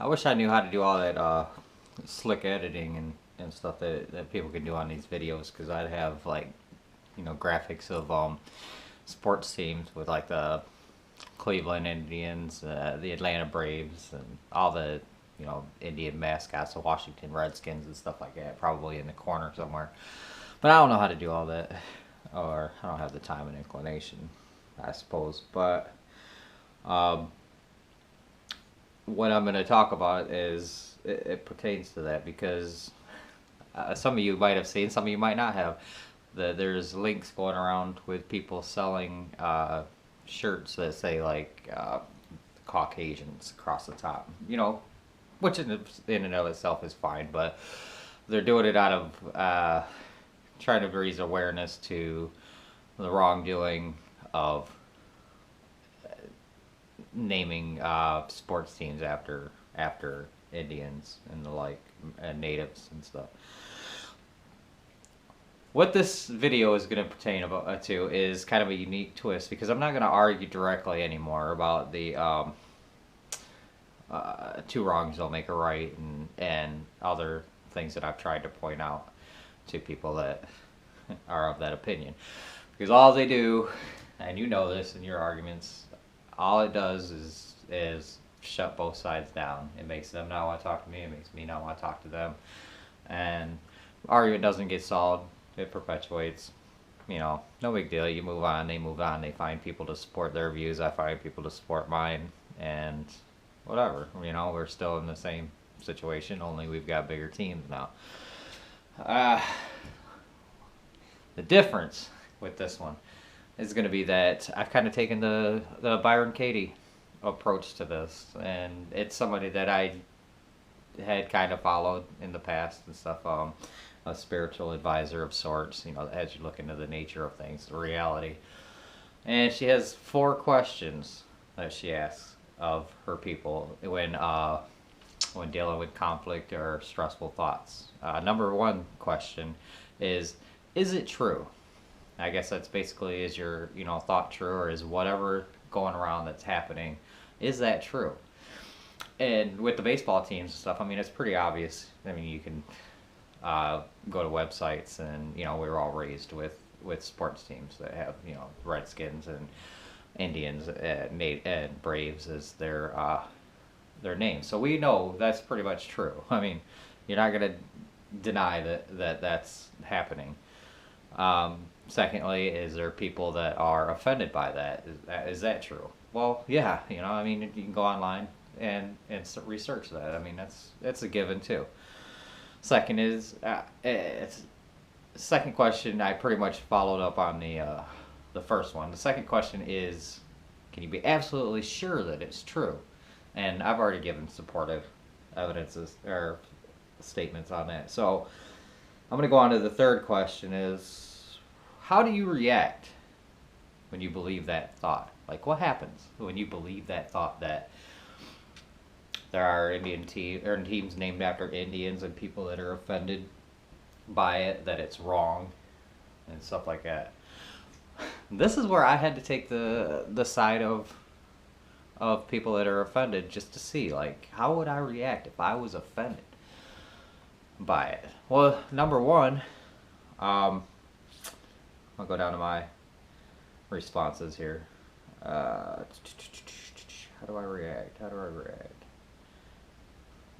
I wish I knew how to do all that slick editing and stuff that people can do on these videos, because I'd have like, graphics of sports teams with like the Cleveland Indians, the Atlanta Braves, and all the Indian mascots, the Washington Redskins and stuff like that, probably in the corner somewhere. But I don't know how to do all that, or I don't have the time and inclination, I suppose. But um, what I'm going to talk about is it pertains to that, because some of you might have seen, some of you might not have. There's links going around with people selling shirts that say like Caucasians across the top, which in and of itself is fine, but they're doing it out of trying to raise awareness to the wrongdoing of naming sports teams after Indians and the like, and natives and stuff. What this video is going to pertain to is kind of a unique twist, because I'm not going to argue directly anymore about the two wrongs don't make a right, and other things that I've tried to point out to people that are of that opinion. Because all they do, and you know this in your arguments, all it does is shut both sides down. It makes them not want to talk to me. It makes me not want to talk to them. And argument doesn't get solved. It perpetuates. No big deal. You move on. They move on. They find people to support their views. I find people to support mine. And whatever. We're still in the same situation, only we've got bigger teams now. The difference with this one is going to be that I've kind of taken the Byron Katie approach to this, and it's somebody that I had kind of followed in the past and stuff. A spiritual advisor of sorts, as you look into the nature of things, the reality. And she has 4 questions that she asks of her people when dealing with conflict or stressful thoughts. Number 1 question is it true? I guess that's basically, is your thought true, or is whatever going around that's happening, is that true? And with the baseball teams and stuff, it's pretty obvious. You can go to websites, and we were all raised with sports teams that have Redskins and Indians and Braves as their names. So we know that's pretty much true. You're not going to deny that that's happening. Secondly, is there people that are offended by that? Is that true? Well, yeah. You can go online and research that. That's a given too. Second is second question. I pretty much followed up on the first one. The second question is, can you be absolutely sure that it's true? And I've already given supportive evidences or statements on that. So I'm going to go on to the third question: is how do you react when you believe that thought? Like, what happens when you believe that thought, that there are teams named after Indians, and people that are offended by it, that it's wrong and stuff like that? This is where I had to take the side of people that are offended, just to see, like, how would I react if I was offended by it. Well, number 1, I'll go down to my responses here. How do I react?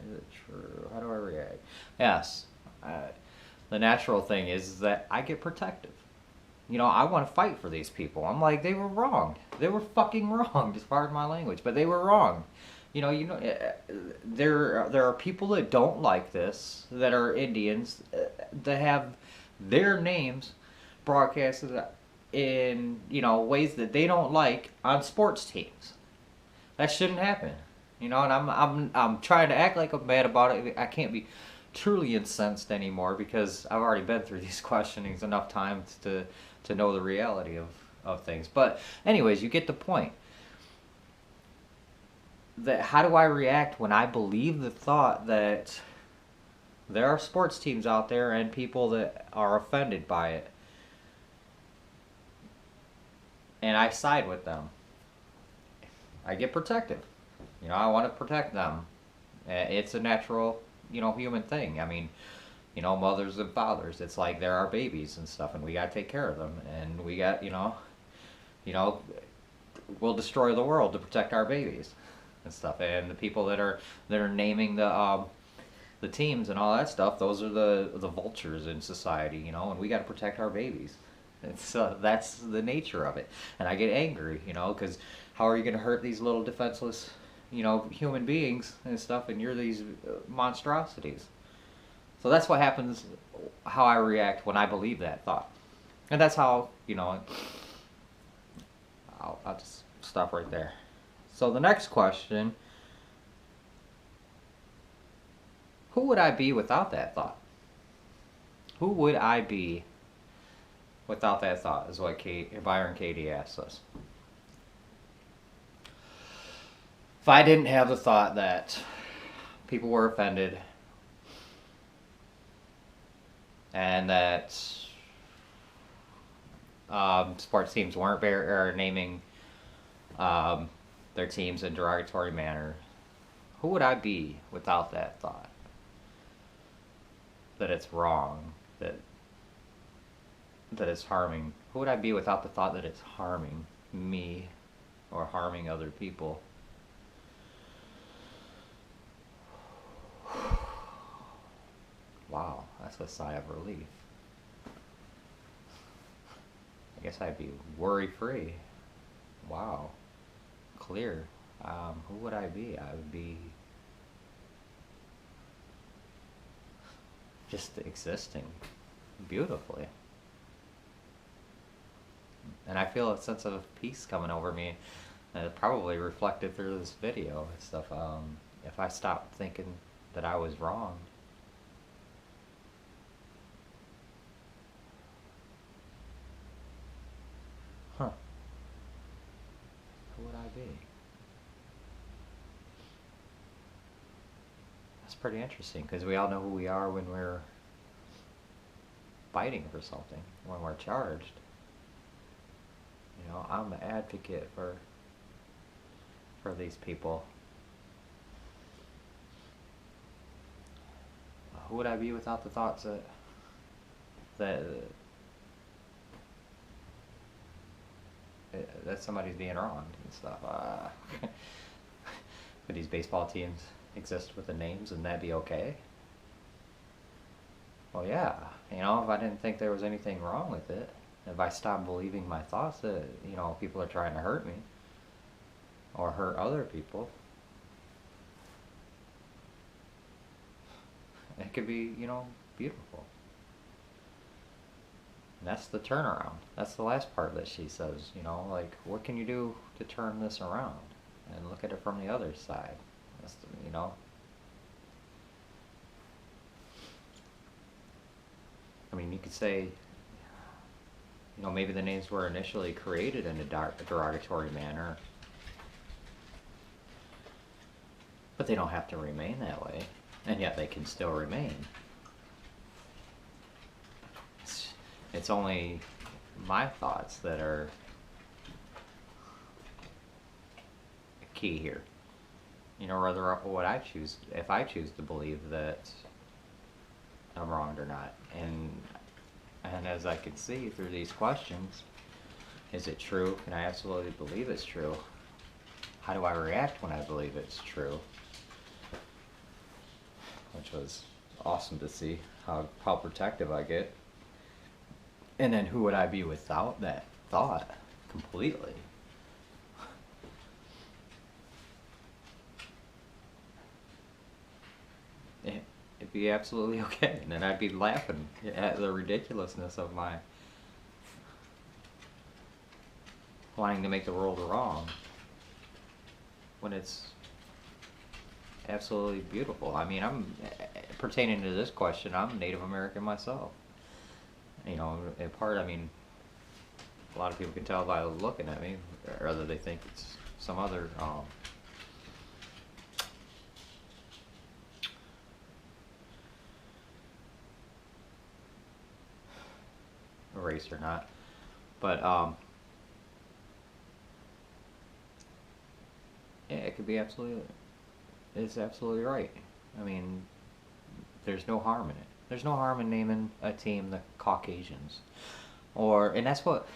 Is it true? How do I react? Yes. The natural thing is that I get protective. I want to fight for these people. I'm like, they were wrong. They were fucking wrong, just pardon my language, but they were wrong. There are people that don't like this, that are Indians, that have their names broadcasted in ways that they don't like on sports teams. That shouldn't happen. And I'm trying to act like I'm mad about it. I can't be truly incensed anymore, because I've already been through these questionings enough times to know the reality of things. But anyways, you get the point. That how do I react when I believe the thought that there are sports teams out there and people that are offended by it, and I side with them? I get protective. I want to protect them It's a natural, human thing. I mean, mothers and fathers. It's like they're our babies and stuff, and we gotta take care of them, and we got, you know, we'll destroy the world to protect our babies and stuff. And the people that are naming the teams and all that stuff, those are the vultures in society, and we got to protect our babies. It's that's the nature of it. And I get angry, because how are you going to hurt these little defenseless, human beings and stuff, and you're these monstrosities. So that's what happens, how I react when I believe that thought. And that's how, I'll just stop right there. So the next question, who would I be without that thought? Who would I be without that thought, is what Byron Katie asks us. If I didn't have the thought that people were offended and that sports teams weren't naming their teams in derogatory manner, who would I be without that thought? That it's wrong, that it's harming. Who would I be without the thought that it's harming me or harming other people? Wow, that's a sigh of relief. I guess I'd be worry-free. Wow. Clear. Who would I be? I would be just existing beautifully. And I feel a sense of peace coming over me, and probably reflected through this video and stuff. If I stopped thinking that I was wrong, who would I be? That's pretty interesting, because we all know who we are when we're fighting for something, when we're charged. I'm an advocate for these people. Who would I be without the thoughts that somebody's being wronged and stuff? Could these baseball teams exist with the names and that'd be okay? Well, yeah. If I didn't think there was anything wrong with it, if I stopped believing my thoughts that, people are trying to hurt me or hurt other people, it could be, beautiful. And that's the turnaround. That's the last part that she says, like, what can you do to turn this around? And look at it from the other side. That's the, I mean, you could say, maybe the names were initially created in a derogatory manner, but they don't have to remain that way, and yet they can still remain. It's only my thoughts that are key here. Whether what I choose, if I choose to believe that I'm wronged or not. And as I can see through these questions, is it true? Can I absolutely believe it's true? How do I react when I believe it's true? Which was awesome to see how protective I get. And then who would I be without that thought completely? It'd be absolutely okay. And then I'd be laughing at the ridiculousness of my wanting to make the world wrong when it's absolutely beautiful. I mean, I'm pertaining to this question, I'm Native American myself. In part, I mean, a lot of people can tell by looking at me, or whether they think it's some other race or not, but yeah, it could be absolutely is absolutely right. I mean, there's no harm in it. There's no harm in naming a team the Caucasians. And that's what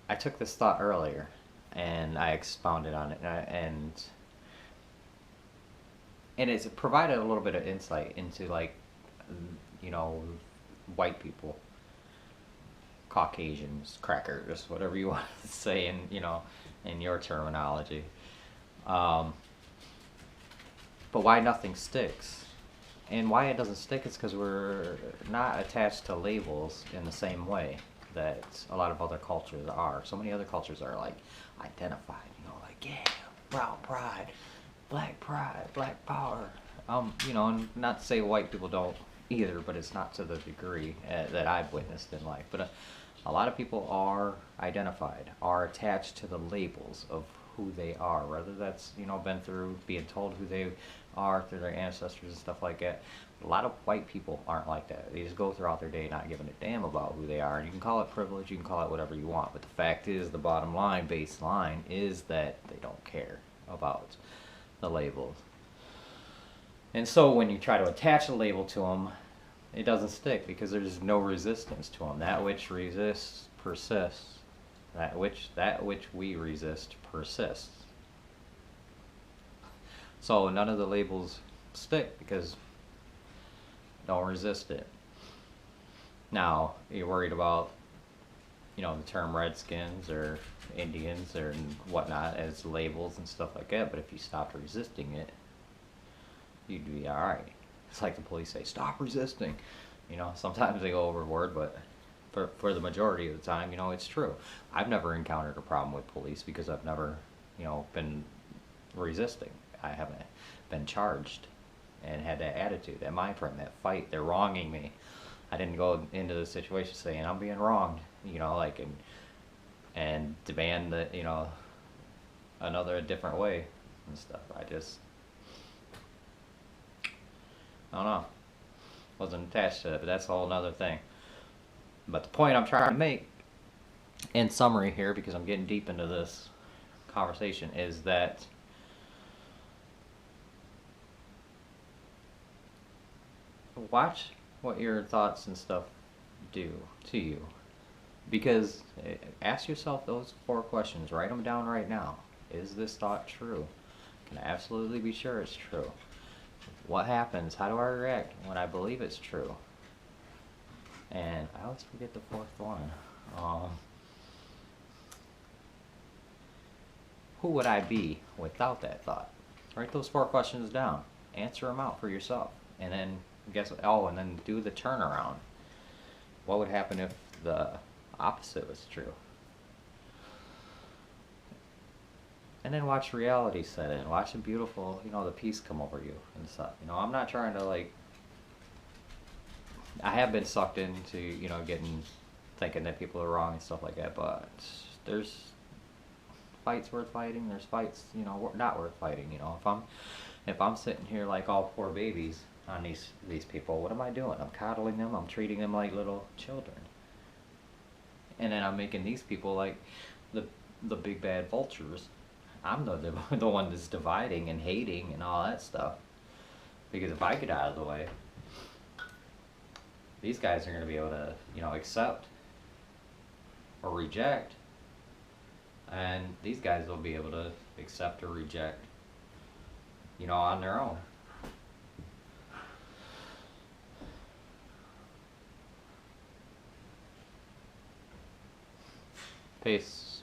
I took this thought earlier, and I expounded on it, and it's provided a little bit of insight into, like, you know, white people, Caucasians, crackers, whatever you want to say in your terminology. Um, but why nothing sticks? And why it doesn't stick is because we're not attached to labels in the same way that a lot of other cultures are. So many other cultures are, like, identified, like, yeah, brown pride, black power. And not to say white people don't either, but it's not to the degree that I've witnessed in life. But a lot of people are identified, are attached to the labels of who they are, whether that's, been through being told who they are through their ancestors and stuff like that. A lot of white people aren't like that. They just go throughout their day not giving a damn about who they are. And you can call it privilege, you can call it whatever you want, but the fact is, the bottom line, baseline, is that they don't care about the labels. And so when you try to attach a label to them, it doesn't stick because there's no resistance to them. That which resists persists. That which we resist persists. So none of the labels stick because don't resist it. Now, you're worried about, the term Redskins or Indians or whatnot as labels and stuff like that, but if you stopped resisting it, you'd be alright. It's like the police say, stop resisting. Sometimes they go overboard, but for the majority of the time, it's true. I've never encountered a problem with police because I've never, been resisting. I haven't been charged and had that attitude, that mind frame, that fight. They're wronging me. I didn't go into the situation saying I'm being wronged, and demand that, a different way and stuff. I don't know. Wasn't attached to it, but that's a whole nother thing. But the point I'm trying to make, in summary here, because I'm getting deep into this conversation, is that watch what your thoughts and stuff do to you. Because ask yourself those 4 questions. Write them down right now. Is this thought true? Can I absolutely be sure it's true? What happens? How do I react when I believe it's true? And I always forget the 4th one. Who would I be without that thought? Write those 4 questions down. Answer them out for yourself. And then and then do the turnaround. What would happen if the opposite was true? And then watch reality set in. Watch the beautiful, the peace come over you and stuff. I'm not trying to, I have been sucked into, thinking that people are wrong and stuff like that, but there's fights worth fighting, there's fights, not worth fighting, if I'm sitting here like all poor babies on these people, what am I doing? I'm coddling them, I'm treating them like little children. And then I'm making these people like the big bad vultures. I'm the one that's dividing and hating and all that stuff. Because if I get out of the way, these guys are going to be able to, accept or reject. And these guys will be able to accept or reject, on their own. Peace.